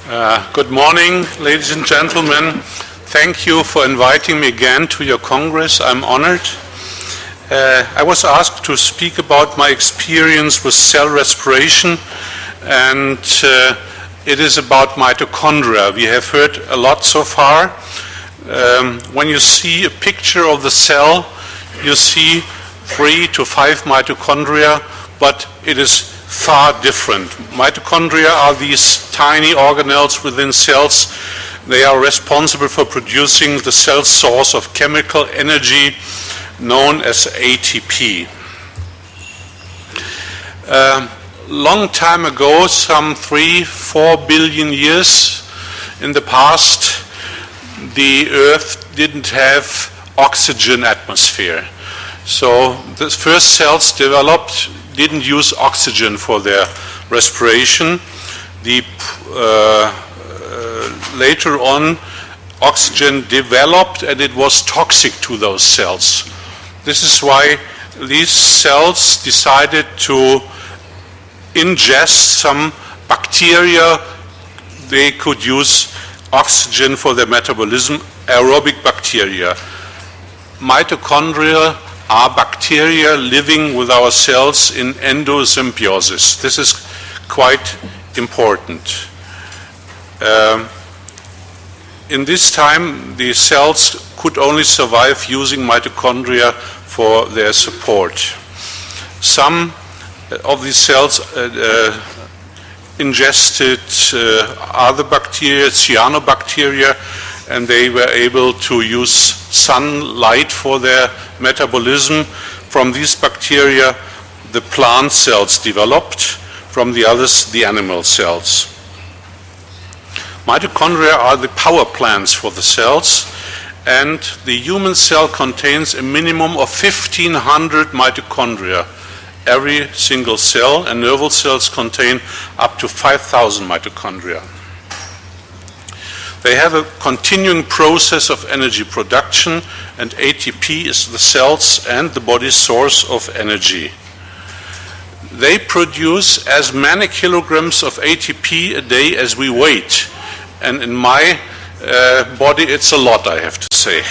Good morning, ladies and gentlemen. Thank you for inviting me again to your Congress. I'm honored. I was asked to speak about my experience with cell respiration, and it is about mitochondria. We have heard a lot so far. When you see a picture of the cell, you see 3 to 5 mitochondria, but it is far different. Mitochondria are these tiny organelles within cells. They are responsible for producing the cell source of chemical energy known as ATP. Long time ago, some 3-4 billion years in the past, the Earth didn't have oxygen atmosphere. So the first cells developed didn't use oxygen for their respiration. Later on, oxygen developed and it was toxic to those cells. This is why these cells decided to ingest some bacteria. They could use oxygen for their metabolism, aerobic bacteria. Mitochondria are bacteria living with our cells in endosymbiosis. This is quite important. In this time, the cells could only survive using mitochondria for their support. Some of these cells ingested other bacteria, cyanobacteria, and they were able to use sunlight for their metabolism. From these bacteria, the plant cells developed, from the others, the animal cells. Mitochondria are the power plants for the cells, and the human cell contains a minimum of 1,500 mitochondria. Every single cell, and nerval cells contain up to 5,000 mitochondria. They have a continuing process of energy production, and ATP is the cell's and the body's source of energy. They produce as many kilograms of ATP a day as we weigh, and in my body it's a lot, I have to say.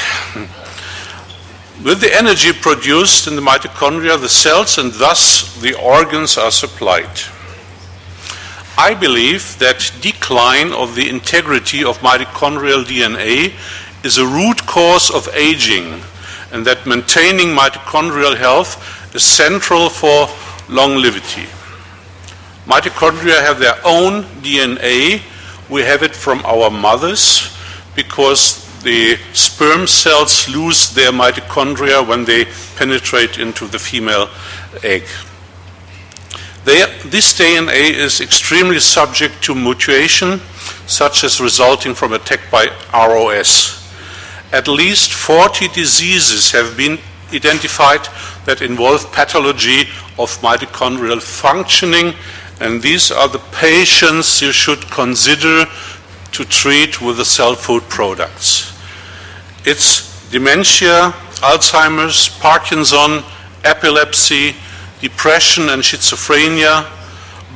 With the energy produced in the mitochondria, the cells and thus the organs are supplied. I believe that decline of the integrity of mitochondrial DNA is a root cause of aging, and that maintaining mitochondrial health is central for longevity. Mitochondria have their own DNA. We have it from our mothers because the sperm cells lose their mitochondria when they penetrate into the female egg. This DNA is extremely subject to mutation, such as resulting from attack by ROS. At least 40 diseases have been identified that involve pathology of mitochondrial functioning, and these are the patients you should consider to treat with the Cellfood products. It's dementia, Alzheimer's, Parkinson, epilepsy, depression and schizophrenia,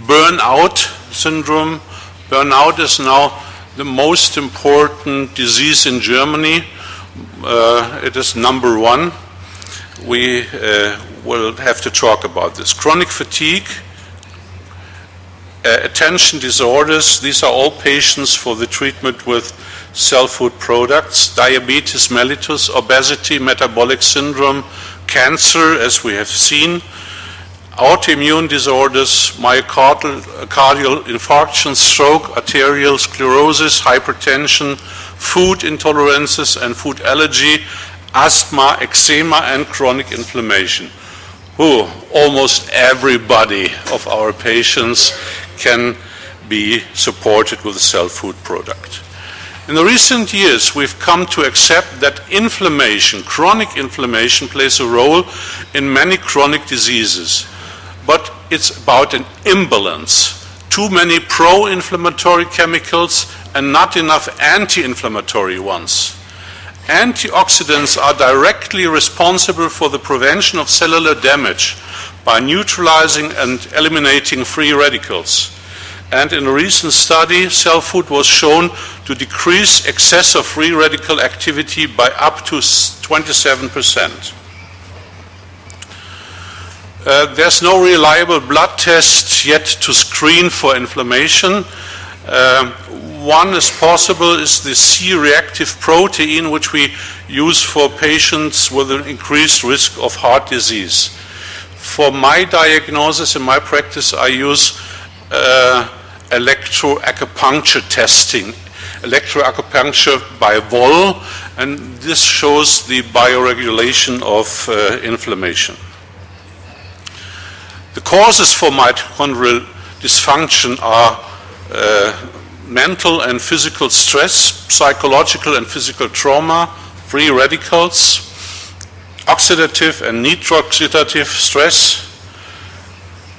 burnout syndrome. Burnout is now the most important disease in Germany. It is number 1. We will have to talk about this. Chronic fatigue, attention disorders, these are all patients for the treatment with Cellfood products. Diabetes mellitus, obesity, metabolic syndrome, cancer, as we have seen, autoimmune disorders, myocardial infarction, stroke, arterial sclerosis, hypertension, food intolerances and food allergy, asthma, eczema, and chronic inflammation. Almost everybody of our patients can be supported with a Cellfood product. In the recent years, we've come to accept that inflammation, chronic inflammation, plays a role in many chronic diseases. But it's about an imbalance. Too many pro-inflammatory chemicals and not enough anti-inflammatory ones. Antioxidants are directly responsible for the prevention of cellular damage by neutralizing and eliminating free radicals. And in a recent study, Cellfood was shown to decrease excessive free radical activity by up to 27%. There's no reliable blood test yet to screen for inflammation. One is possible is the C-reactive protein, which we use for patients with an increased risk of heart disease. For my diagnosis in my practice, I use electroacupuncture testing, electroacupuncture by Woll, and this shows the bioregulation of inflammation. The causes for mitochondrial dysfunction are mental and physical stress, psychological and physical trauma, free radicals, oxidative and nitroxidative stress,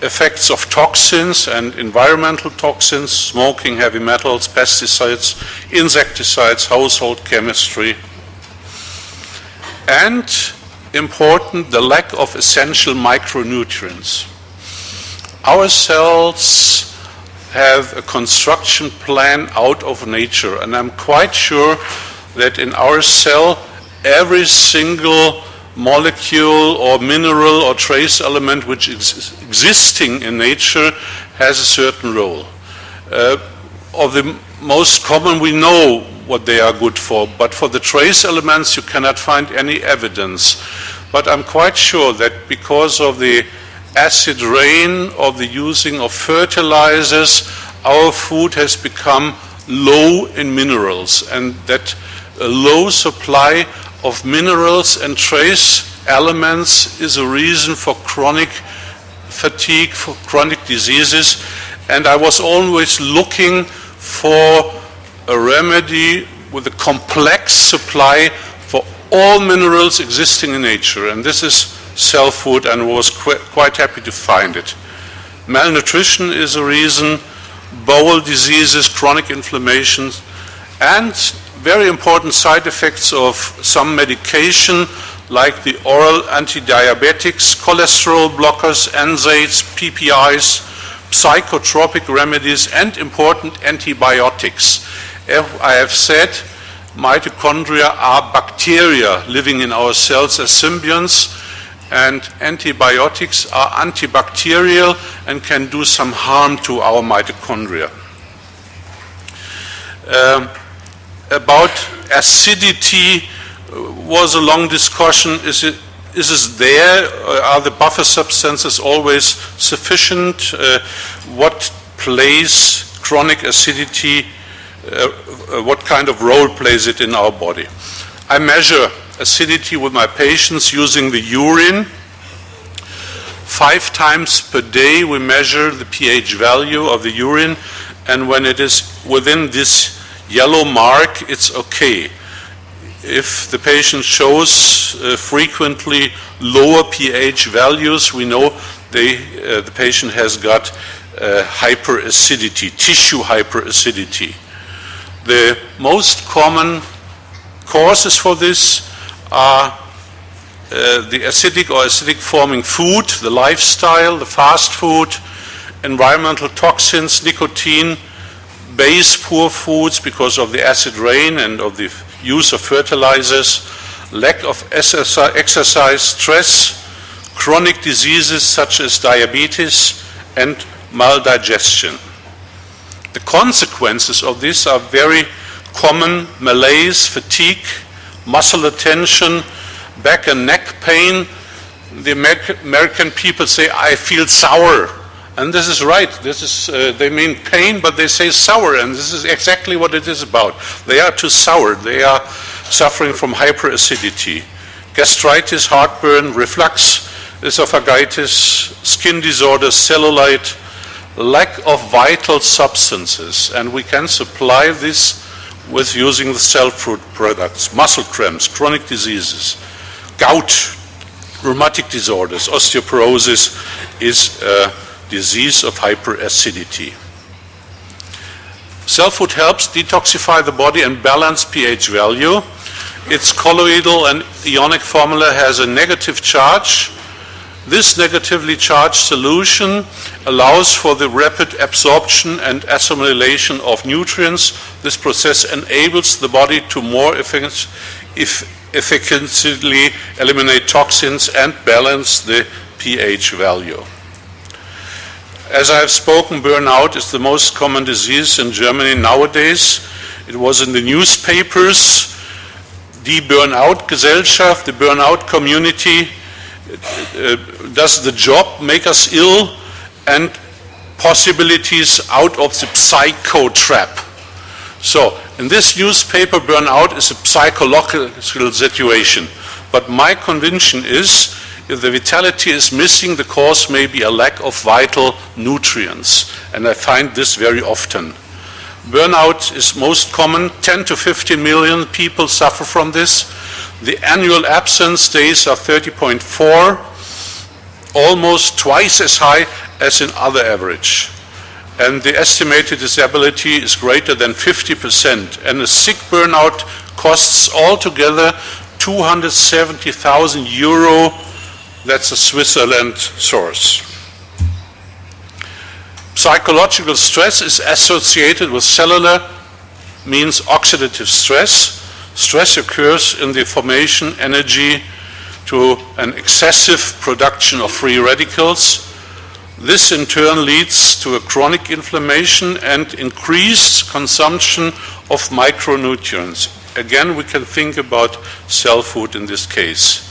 effects of toxins and environmental toxins, smoking, heavy metals, pesticides, insecticides, household chemistry, and important, the lack of essential micronutrients. Our cells have a construction plan out of nature, and I'm quite sure that in our cell every single molecule or mineral or trace element which is existing in nature has a certain role. Of the most common, we know what they are good for, but for the trace elements you cannot find any evidence. But I'm quite sure that because of the acid rain of the using of fertilizers, our food has become low in minerals, and that a low supply of minerals and trace elements is a reason for chronic fatigue, for chronic diseases. And I was always looking for a remedy with a complex supply for all minerals existing in nature, and this is Cellfood, and was quite happy to find it. Malnutrition is a reason, bowel diseases, chronic inflammations, and very important side effects of some medication like the oral antidiabetics, cholesterol blockers, NSAIDs, PPIs, psychotropic remedies, and important antibiotics. As I have said, mitochondria are bacteria living in our cells as symbionts, and antibiotics are antibacterial and can do some harm to our mitochondria. About acidity was a long discussion. Is it there? Are the buffer substances always sufficient? What plays chronic acidity? What kind of role plays it in our body? I measure acidity with my patients using the urine. 5 times per day we measure the pH value of the urine, and when it is within this yellow mark, it's okay. If the patient shows frequently lower pH values, we know the patient has got hyperacidity, tissue hyperacidity. The most common causes for this are the acidic or acidic forming food, the lifestyle, the fast food, environmental toxins, nicotine, base poor foods because of the acid rain and of the use of fertilizers, lack of exercise, stress, chronic diseases such as diabetes, and maldigestion. The consequences of this are very common: malaise, fatigue, muscle tension, back and neck pain. The American people say, I feel sour. And this is right. This is, they mean pain, but they say sour, and this is exactly what it is about. They are too sour. They are suffering from hyperacidity. Gastritis, heartburn, reflux, esophagitis, skin disorders, cellulite, lack of vital substances, and we can supply this with using the Cellfood products. Muscle cramps, chronic diseases, gout, rheumatic disorders, osteoporosis is a disease of hyperacidity. Cellfood helps detoxify the body and balance pH value. Its colloidal and ionic formula has a negative charge. This negatively charged solution allows for the rapid absorption and assimilation of nutrients. This process enables the body to more efficiently eliminate toxins and balance the pH value. As I have spoken, burnout is the most common disease in Germany nowadays. It was in the newspapers. Die Burnout-Gesellschaft, the burnout community, does the job make us ill, and possibilities out of the psycho trap. So in this newspaper, burnout is a psychological situation. But my conviction is, if the vitality is missing, the cause may be a lack of vital nutrients. And I find this very often. Burnout is most common. 10 to 15 million people suffer from this. The annual absence days are 30.4, almost twice as high as in other average. And the estimated disability is greater than 50%. And a sick burnout costs altogether 270,000 euro. That's a Switzerland source. Psychological stress is associated with cellular, means oxidative stress. Stress occurs in the formation energy to an excessive production of free radicals. This in turn leads to a chronic inflammation and increased consumption of micronutrients. Again, we can think about cell food in this case.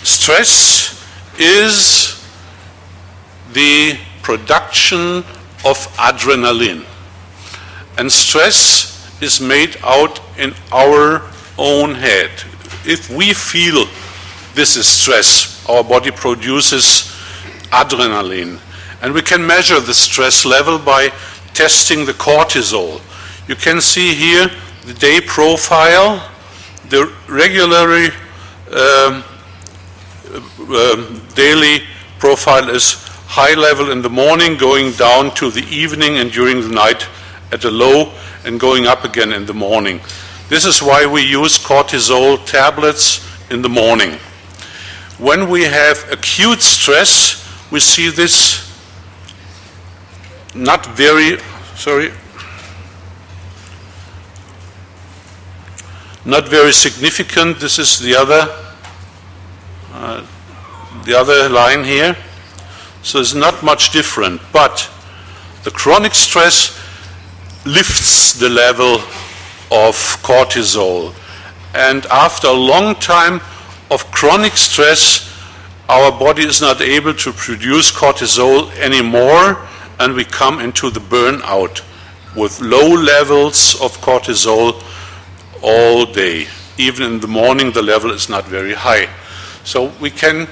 Stress is the production of adrenaline. And stress is made out in our own head. If we feel this is stress, our body produces adrenaline. And we can measure the stress level by testing the cortisol. You can see here the day profile. The regularly daily profile is high level in the morning, going down to the evening, and during the night at a low, and going up again in the morning. This is why we use cortisol tablets in the morning. When we have acute stress, we see this not very significant. This is the other line here. So it's not much different, but the chronic stress lifts the level of cortisol. And after a long time of chronic stress, our body is not able to produce cortisol anymore, and we come into the burnout with low levels of cortisol all day. Even in the morning, the level is not very high. So we can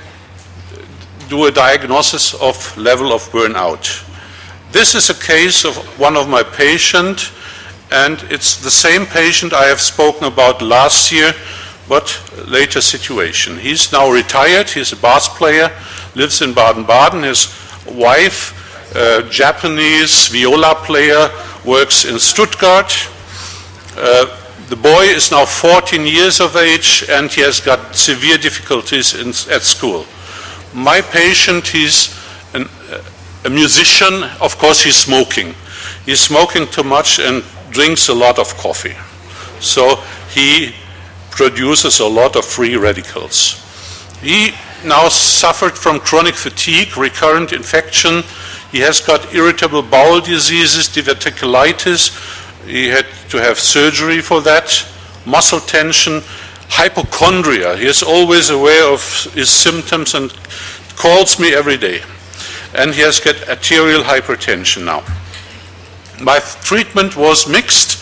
do a diagnosis of level of burnout. This is a case of one of my patients, and it's the same patient I have spoken about last year, but later situation. He's now retired, he's a bass player, lives in Baden-Baden. His wife, a Japanese viola player, works in Stuttgart. The boy is now 14 years of age, and he has got severe difficulties at school. My patient, he's a musician. Of course, he's smoking. He's smoking too much and drinks a lot of coffee. So he produces a lot of free radicals. He now suffered from chronic fatigue, recurrent infection. He has got irritable bowel diseases, diverticulitis. He had to have surgery for that, muscle tension, hypochondria. He is always aware of his symptoms and calls me every day. And he has got arterial hypertension now. My treatment was mixed.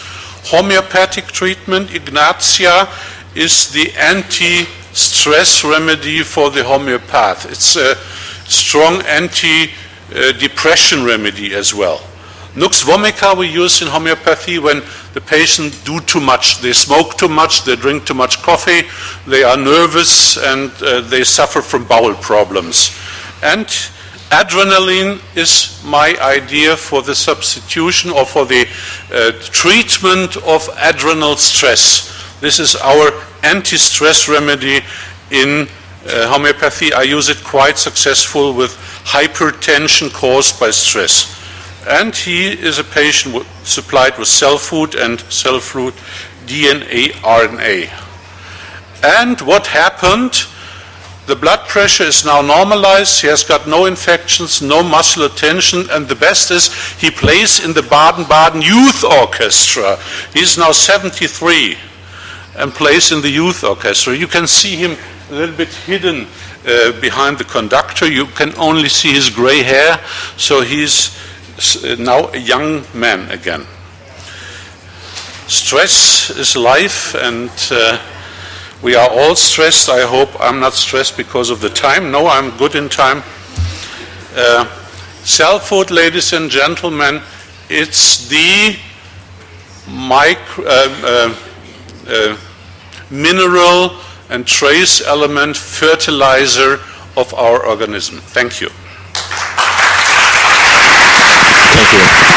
Homeopathic treatment, Ignatia, is the anti-stress remedy for the homeopath. It's a strong anti-depression remedy as well. Nux vomica we use in homeopathy when the patient do too much. They smoke too much, they drink too much coffee, they are nervous, and they suffer from bowel problems. And adrenaline is my idea for the substitution or for the treatment of adrenal stress. This is our anti-stress remedy in homeopathy. I use it quite successful with hypertension caused by stress. And he is a patient supplied with Cellfood and Cellfood DNA RNA. And what happened? The blood pressure is now normalized. He has got no infections, no muscular tension, and the best is he plays in the Baden-Baden Youth Orchestra. He's now 73 and plays in the youth orchestra. You can see him a little bit hidden behind the conductor. You can only see his gray hair, so he's now a young man again. Stress is life, and we are all stressed. I hope I'm not stressed because of the time. No, I'm good in time. Cellfood, ladies and gentlemen, it's the mineral and trace element fertilizer of our organism. Thank you. Thank you.